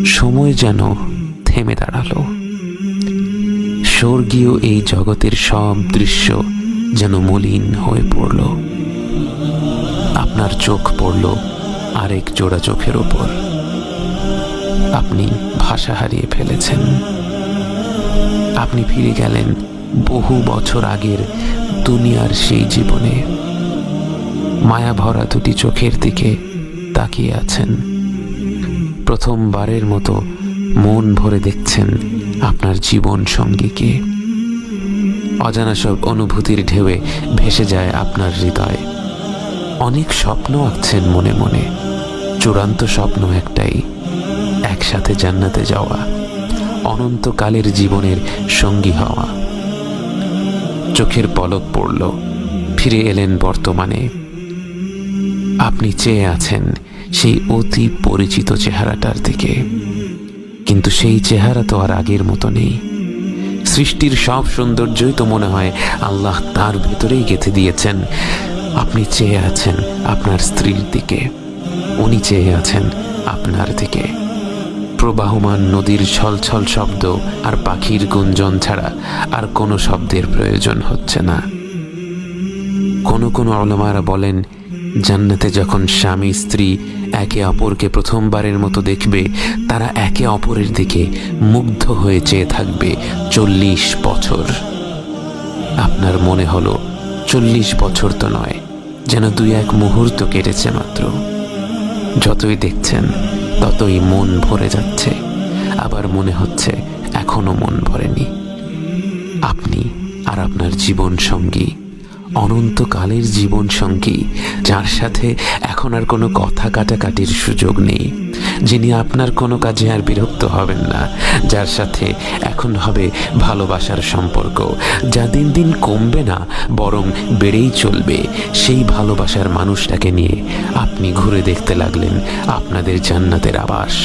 সময় যেন থেমে দাঁড়ালো। স্বর্গীয় এই জগতের সব দৃশ্য যেন মলিন হয়ে পড়ল। আপনার চোখ পড়ল আরেক জোড়া চোখের ওপর। আপনি ভাষা হারিয়ে ফেলেছেন। আপনি ফিরে গেলেন বহু বছর আগের দুনিয়ার সেই জীবনে। মায়া ভরা দুটি চোখের দিকে তাকিয়ে আছেন। প্রথমবারের মতো মন ভরে দেখছেন আপনার জীবন সঙ্গীকে। অজানা সব অনুভূতির ঢেউয়ে ভেসে যায় আপনার হৃদয়। অনেক স্বপ্ন আঁকছেন মনে মনে। চূড়ান্ত স্বপ্ন একটাই, একসাথে জান্নাতে যাওয়া, অনন্তকালের জীবনের সঙ্গী হওয়া। চোখের পলক পড়ল, ফিরে এলেন বর্তমানে। আপনি চেয়ে আছেন সেই অতি পরিচিত চেহারাটার দিকে, কিন্তু সেই চেহারা তো আর আগের মতো নেই। সৃষ্টির সব সৌন্দর্যই তো মনে হয় আল্লাহ তার ভেতরেই গেঁথে দিয়েছেন। আপনি চেয়ে আছেন আপনার স্ত্রীর দিকে, উনি চেয়ে আছেন আপনার দিকে। প্রবাহমান নদীর ছলছল শব্দ আর পাখির গুঞ্জন ছাড়া আর কোনো শব্দের প্রয়োজন হচ্ছে না। কোনো কোনো উলামারা বলেন, জান্নাতে যখন স্বামী স্ত্রী একে অপরকে প্রথমবারের মতো দেখবে, তারা একে অপরের দিকে মুগ্ধ হয়ে চেয়ে থাকবে 40 বছর। আপনার মনে হলো 40 বছর তো নয়, যেন 2-1 মুহূর্ত কেটেছে মাত্র। যতই দেখছেন ততই মন ভরে যাচ্ছে, আবার মনে হচ্ছে এখনো মন ভরেনি। আপনি আর আপনার জীবন সঙ্গী, অনন্তকালের জীবন সঙ্গী, যার সাথে এখন আর কোনো কথা কাটাকাটির সুযোগ নেই, যিনি আপনার কোনো কাজে আর বিরক্ত হবেন না, যার সাথে এখন হবে ভালোবাসার সম্পর্ক, যা দিন দিন কমবে না বরং বেড়েই চলবে। সেই ভালোবাসার মানুষটাকে নিয়ে আপনি ঘুরে দেখতে লাগলেন আপনাদের জান্নাতের আবাস।